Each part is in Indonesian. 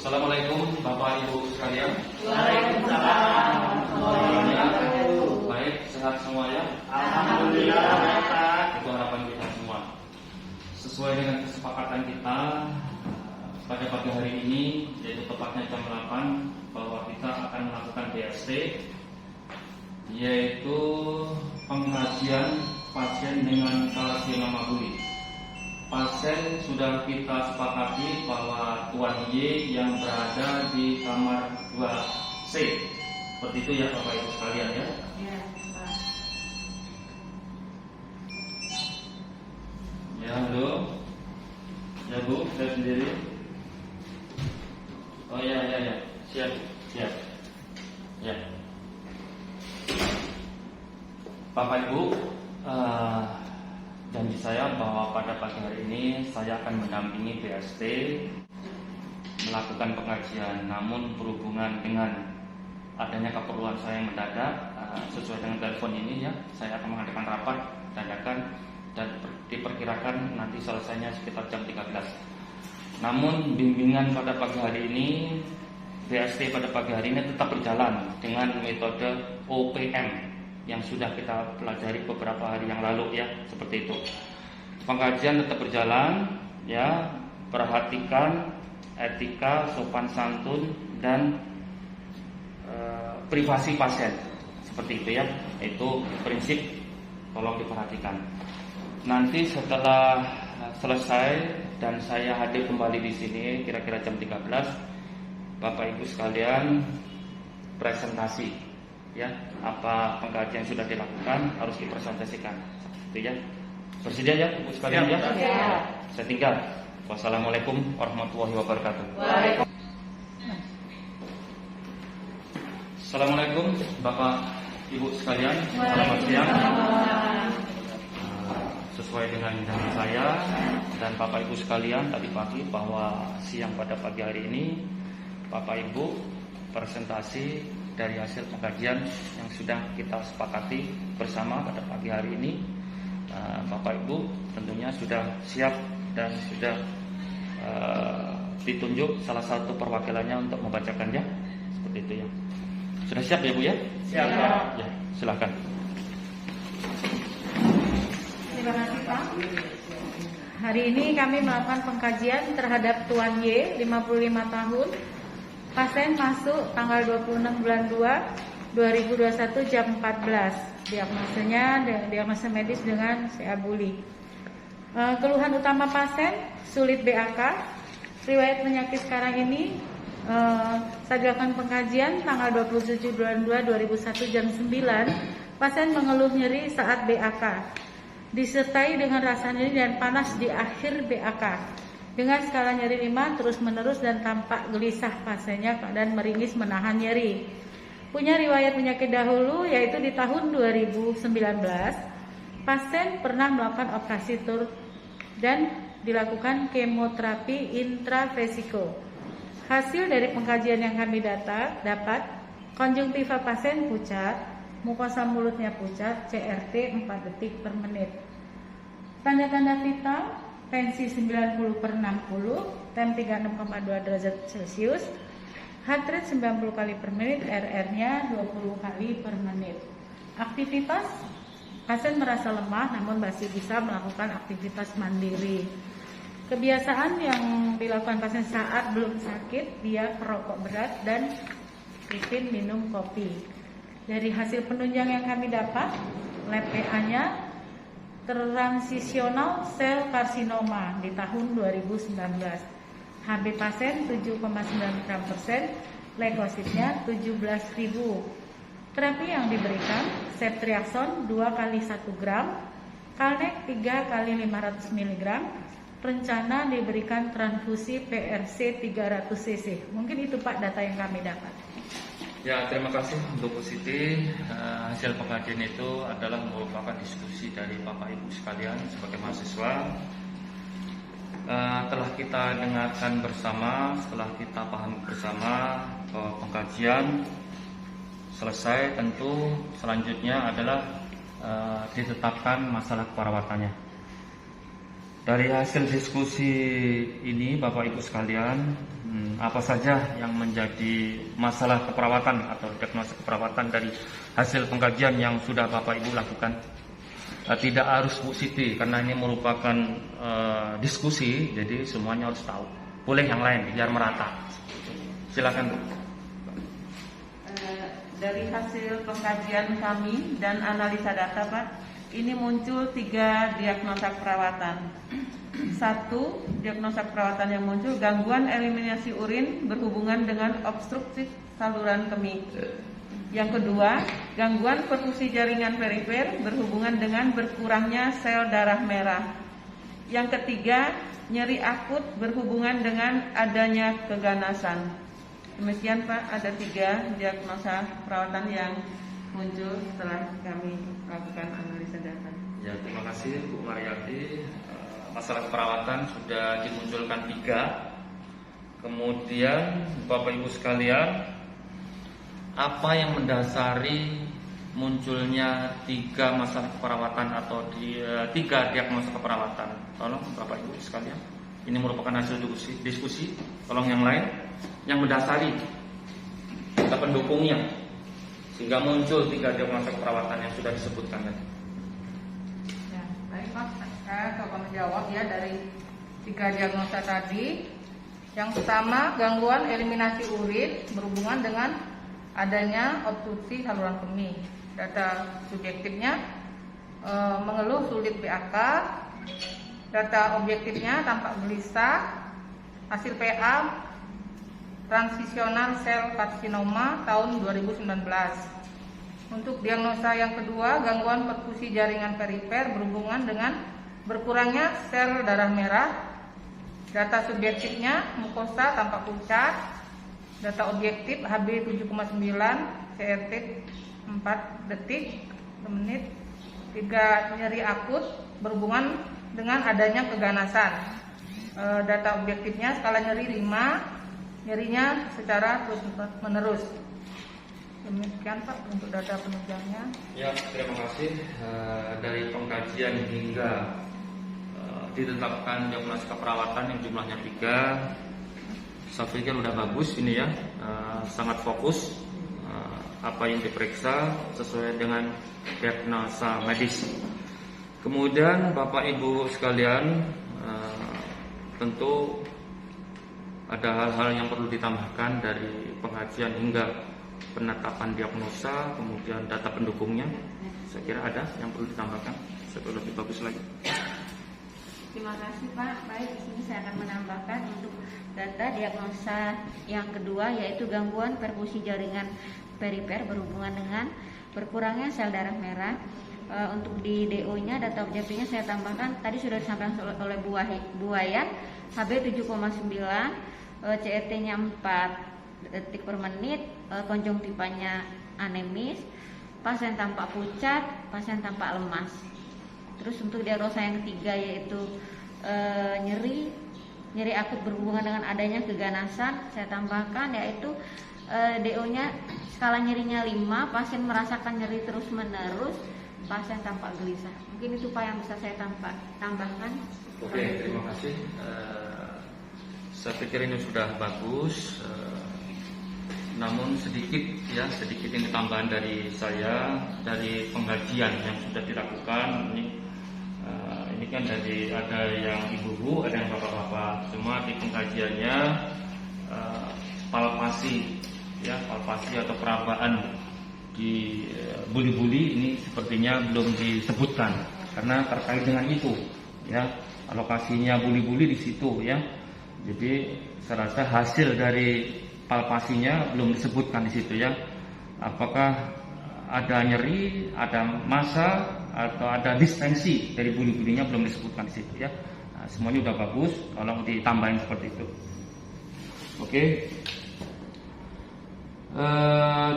Assalamualaikum Bapak Ibu sekalian. Waalaikumsalam. Baik, sehat semua ya? Alhamdulillah. Itu harapan kita semua. Sesuai dengan kesepakatan kita pada pagi hari ini, yaitu tepatnya jam 8, bahwa kita akan melakukan BST, yaitu pengkajian pasien dengan thalassemia mabuli. Pasien sudah kita sepakati bahwa Tuan Y yang berada di kamar 2C. Seperti itu ya Bapak Ibu sekalian ya. Ya, Pak. Ya, halo. Ya Bu, saya sendiri. Oh ya. Siap. Ya. Bapak Ibu, janji saya bahwa pada pagi hari ini saya akan mendampingi BST melakukan pengajian. Namun berhubungan dengan adanya keperluan saya yang mendadak, sesuai dengan telepon ini ya, saya akan mengadakan rapat dadakan dan diperkirakan nanti selesainya sekitar jam 13. Namun bimbingan pada pagi hari ini, BST pada pagi hari ini tetap berjalan dengan metode OPM yang sudah kita pelajari beberapa hari yang lalu ya, seperti itu. Pengajian tetap berjalan ya, perhatikan etika, sopan santun dan privasi pasien, seperti itu ya. Itu prinsip, tolong diperhatikan. Nanti setelah selesai dan saya hadir kembali di sini kira-kira jam 13, Bapak Ibu sekalian presentasi ya, apa pengkajian sudah dilakukan harus dipresentasikan, seperti ya. Bersedia ya Ibu sekalian ya? Ya. Saya tinggal. Wassalamualaikum warahmatullahi wabarakatuh. Assalamualaikum Bapak Ibu sekalian. Selamat siang. Sesuai dengan janji saya dan Bapak Ibu sekalian tadi pagi, bahwa siang pada pagi hari ini Bapak Ibu presentasi dari hasil pengkajian yang sudah kita sepakati bersama pada pagi hari ini. Bapak Ibu tentunya sudah siap dan sudah ditunjuk salah satu perwakilannya untuk membacakannya, seperti itu ya. Sudah siap ya Bu ya? Siap. Ya, silakan. Terima kasih Pak. Hari ini kami melakukan pengkajian terhadap Tuan Y, 55 tahun. Pasien masuk tanggal 26 bulan 2 2021 jam 14. Diagnosa medis dengan CA buli. Keluhan utama pasien sulit BAK. Riwayat penyakit sekarang ini saya dilakukan pengkajian tanggal 27 bulan 2 2001 jam 9. Pasien mengeluh nyeri saat BAK, disertai dengan rasa nyeri dan panas di akhir BAK. Dengan skala nyeri 5 terus menerus dan tampak gelisah pasiennya dan meringis menahan nyeri. Punya riwayat penyakit dahulu, yaitu di tahun 2019 pasien pernah melakukan operasi TUR dan dilakukan kemoterapi intravesiko. Hasil dari pengkajian yang kami dapat konjungtiva pasien pucat, mukosa mulutnya pucat, CRT 4 detik per menit. Tanda-tanda vital: tensi 90/60, tem 36,2 derajat Celcius, heart rate 90 kali per menit, RR-nya 20 kali per menit. Aktivitas: pasien merasa lemah namun masih bisa melakukan aktivitas mandiri. Kebiasaan yang dilakukan pasien saat belum sakit, dia perokok berat dan rutin minum kopi. Dari hasil penunjang yang kami dapat, lab PA-nya transisional sel karsinoma di tahun 2019. HB pasien 7,9%, leukositnya 17.000. Terapi yang diberikan ceftriaxone 2 kali 1 gram, Kalnek 3 kali 500 mg. Rencana diberikan transfusi PRC 300 cc. Mungkin itu Pak data yang kami dapat. Ya, terima kasih untuk Bu Siti. Hasil pengkajian itu adalah merupakan diskusi dari Bapak Ibu sekalian sebagai mahasiswa. Telah kita dengarkan bersama, setelah kita pahami bersama bahwa pengkajian selesai, tentu selanjutnya adalah ditetapkan masalah perawatannya. Dari hasil diskusi ini Bapak Ibu sekalian, apa saja yang menjadi masalah keperawatan atau diagnosa keperawatan dari hasil pengkajian yang sudah Bapak Ibu lakukan? Tidak harus Bu Siti, karena ini merupakan diskusi, jadi semuanya harus tahu. Boleh yang lain biar merata. Silakan Bu. Dari hasil pengkajian kami dan analisa data Pak, ini muncul 3 diagnosa keperawatan. 1, diagnosa keperawatan yang muncul gangguan eliminasi urin berhubungan dengan obstruktif saluran kemih. Yang kedua, gangguan perfusi jaringan perifer berhubungan dengan berkurangnya sel darah merah. Yang ketiga, nyeri akut berhubungan dengan adanya keganasan. Demikian Pak, ada 3 diagnosa perawatan yang muncul setelah kami lakukan analisa data. Ya, terima kasih Bu Mariati. Masalah perawatan sudah dimunculkan 3. Kemudian Bapak Ibu sekalian, apa yang mendasari munculnya 3 masalah keperawatan atau 3 diagnosa keperawatan? Tolong Bapak Ibu sekalian, ini merupakan hasil diskusi. Tolong yang lain yang mendasari atau pendukungnya sehingga muncul 3 diagnosa keperawatan yang sudah disebutkan tadi. Ya, baik Pak, saya coba menjawab ya dari 3 diagnosa tadi. Yang pertama, gangguan eliminasi urin berhubungan dengan adanya obstruksi saluran kemih. Data subjektifnya mengeluh sulit BAK. Data objektifnya tampak gelisah. Hasil PA transisional sel karsinoma tahun 2019. Untuk diagnosa yang kedua, gangguan perfusi jaringan perifer berhubungan dengan berkurangnya sel darah merah. Data subjektifnya mukosa tampak pucat. Data objektif HB 7,9, CRT 4 detik per menit. 3, nyeri akut berhubungan dengan adanya keganasan. Data objektifnya skala nyeri 5, nyerinya secara terus menerus. Demikian Pak untuk data penunjangnya. Ya, terima kasih. Dari pengkajian hingga ditetapkan diagnosa keperawatan yang jumlahnya 3, saya pikir udah bagus ini ya, sangat fokus apa yang diperiksa sesuai dengan diagnosa medis. Kemudian Bapak Ibu sekalian, tentu ada hal-hal yang perlu ditambahkan dari pengajian hingga penetapan diagnosa, kemudian data pendukungnya. Saya kira ada yang perlu ditambahkan supaya lebih bagus lagi. Terima kasih Pak. Baik, di sini saya akan menambahkan untuk data diagnosa yang kedua, yaitu gangguan perfusi jaringan perifer berhubungan dengan berkurangnya sel darah merah. Untuk di DO-nya, data objektifnya saya tambahkan tadi sudah disampaikan oleh Bu Wayat, HB 7,9, CRT-nya 4 detik per menit, konjungtivanya anemis, pasien tampak pucat, pasien tampak lemas. Terus untuk diagnosa yang ketiga yaitu nyeri akut berhubungan dengan adanya keganasan, saya tambahkan yaitu DO-nya skala nyerinya 5, pasien merasakan nyeri terus menerus, pasien tampak gelisah. Mungkin itu Pak yang bisa saya tambahkan. Oke, terima kasih. Saya pikir ini sudah bagus. Namun sedikit ini tambahan dari saya dari pengkajian yang sudah dilakukan. Ini kan dari ada yang ibu-ibu, ada yang bapak-bapak. Cuma di pengkajiannya palpasi atau perabaan di buli-buli ini sepertinya belum disebutkan karena terkait dengan itu ya, alokasinya buli-buli di situ ya. Jadi saya rasa hasil dari palpasinya belum disebutkan di situ ya. Apakah ada nyeri, ada massa atau ada distensi dari buli-bulinya belum disebutkan di situ ya. Nah, semuanya udah bagus, tolong ditambahin seperti itu. Oke.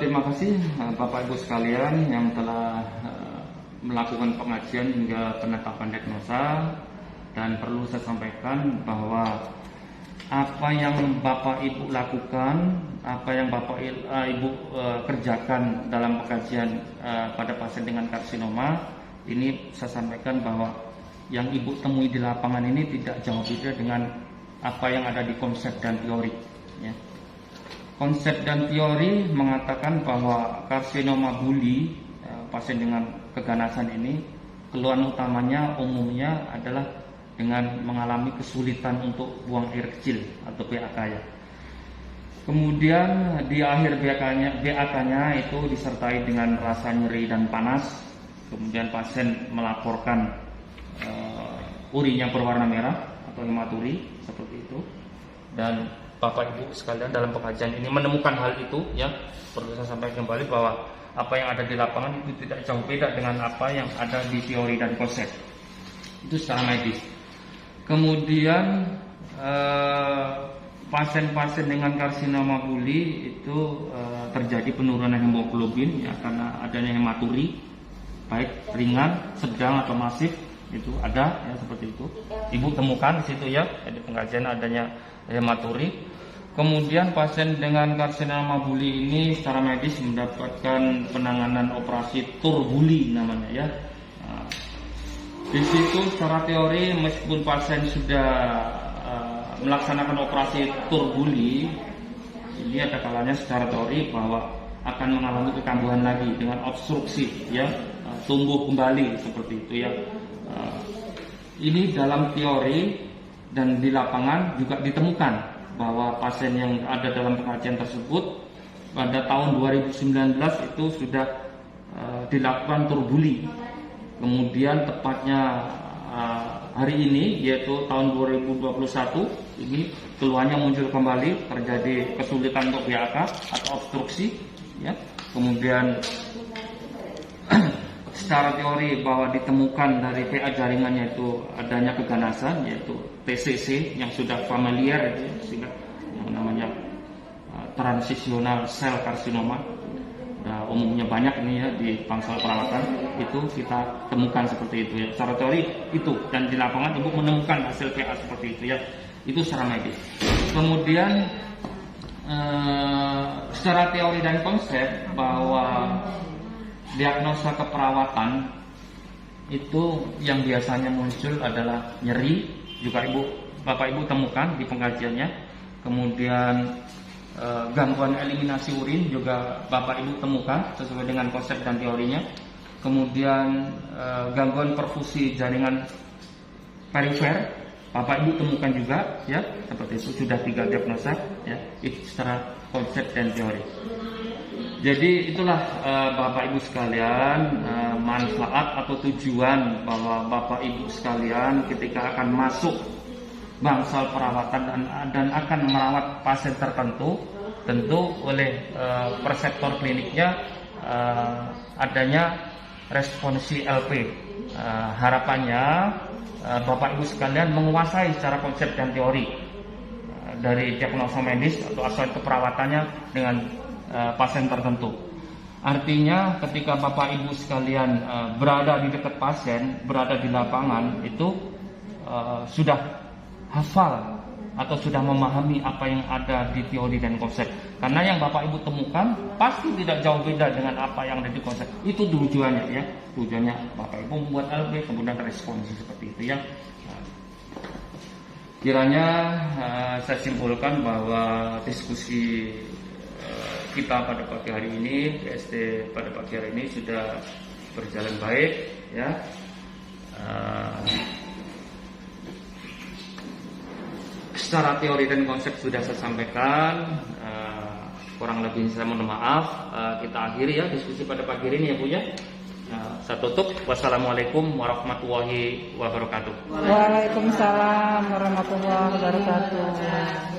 Terima kasih Bapak Ibu sekalian yang telah melakukan pengajian hingga penetapan diagnosa, dan perlu saya sampaikan bahwa apa yang Bapak Ibu lakukan, apa yang Bapak Ibu kerjakan dalam pengajian pada pasien dengan karsinoma ini, saya sampaikan bahwa yang Ibu temui di lapangan ini tidak jauh beda dengan apa yang ada di konsep dan teori. Ya. Konsep dan teori mengatakan bahwa karsinoma buli, pasien dengan keganasan ini, keluhan utamanya umumnya adalah dengan mengalami kesulitan untuk buang air kecil atau BAK ya. Kemudian di akhir BAK-nya itu disertai dengan rasa nyeri dan panas. Kemudian pasien melaporkan urin yang berwarna merah atau hematuri seperti itu. Dan Bapak Ibu sekalian dalam pengajian ini menemukan hal itu ya. Perlu saya sampaikan kembali bahwa apa yang ada di lapangan itu tidak jauh beda dengan apa yang ada di teori dan konsep. Itu secara medis. Kemudian pasien-pasien dengan karsinoma buli itu terjadi penurunan hemoglobin ya, karena adanya hematuri baik ringan, sedang atau masif itu ada ya seperti itu. Ibu temukan di situ ya di pengajian adanya hematuri. Kemudian pasien dengan karsinoma buli ini secara medis mendapatkan penanganan operasi turbuli namanya ya. Nah, di situ secara teori meskipun pasien sudah melaksanakan operasi turbuli, ini ada kalanya secara teori bahwa akan mengalami kekambuhan lagi dengan obstruksi ya, tumbuh kembali seperti itu ya. Ini dalam teori dan di lapangan juga ditemukan bahwa pasien yang ada dalam pengajian tersebut pada tahun 2019 itu sudah dilakukan turbuli. Kemudian tepatnya hari ini yaitu tahun 2021 ini keluhannya muncul kembali, terjadi kesulitan untuk BAK atau obstruksi ya. Kemudian secara teori bahwa ditemukan dari PA jaringannya itu adanya keganasan yaitu TCC yang sudah familiar itu ya, sehingga yang namanya transitional cell carcinoma. Nah, umumnya banyak ini ya di bangsal perawatan itu kita temukan seperti itu ya. Secara teori itu dan di lapangan ibu menemukan hasil PA seperti itu ya. Itu secara medis. Kemudian secara teori dan konsep bahwa diagnosa keperawatan itu yang biasanya muncul adalah nyeri, juga Bapak Ibu temukan di pengajiannya. Kemudian gangguan eliminasi urin juga Bapak Ibu temukan sesuai dengan konsep dan teorinya. Kemudian gangguan perfusi jaringan perifer Bapak Ibu temukan juga ya, seperti itu sudah 3 diagnosa ya, itu secara konsep dan teori. Jadi itulah Bapak Ibu sekalian manfaat atau tujuan bahwa Bapak Ibu sekalian ketika akan masuk bangsal perawatan dan akan merawat pasien tertentu, tentu oleh perseptor kliniknya adanya responsi LP. Harapannya Bapak Ibu sekalian menguasai secara konsep dan teori dari diagnosa medis atau aspek keperawatannya dengan pasien tertentu. Artinya ketika Bapak Ibu sekalian berada di dekat pasien, berada di lapangan itu sudah hafal atau sudah memahami apa yang ada di teori dan konsep. Karena yang Bapak Ibu temukan pasti tidak jauh beda dengan apa yang ada di konsep. Itu tujuannya ya. Tujuannya Bapak Ibu membuat LP kemudian responsi seperti itu ya. Kiranya saya simpulkan bahwa diskusi kita pada pagi hari ini, PST pada pagi hari ini sudah berjalan baik ya. Secara teori dan konsep sudah saya sampaikan, kurang lebih saya mohon maaf. Kita akhiri ya diskusi pada pagi hari ini ya Bu ya. Saya tutup. Wassalamualaikum warahmatullahi wabarakatuh. Waalaikumsalam warahmatullahi wabarakatuh.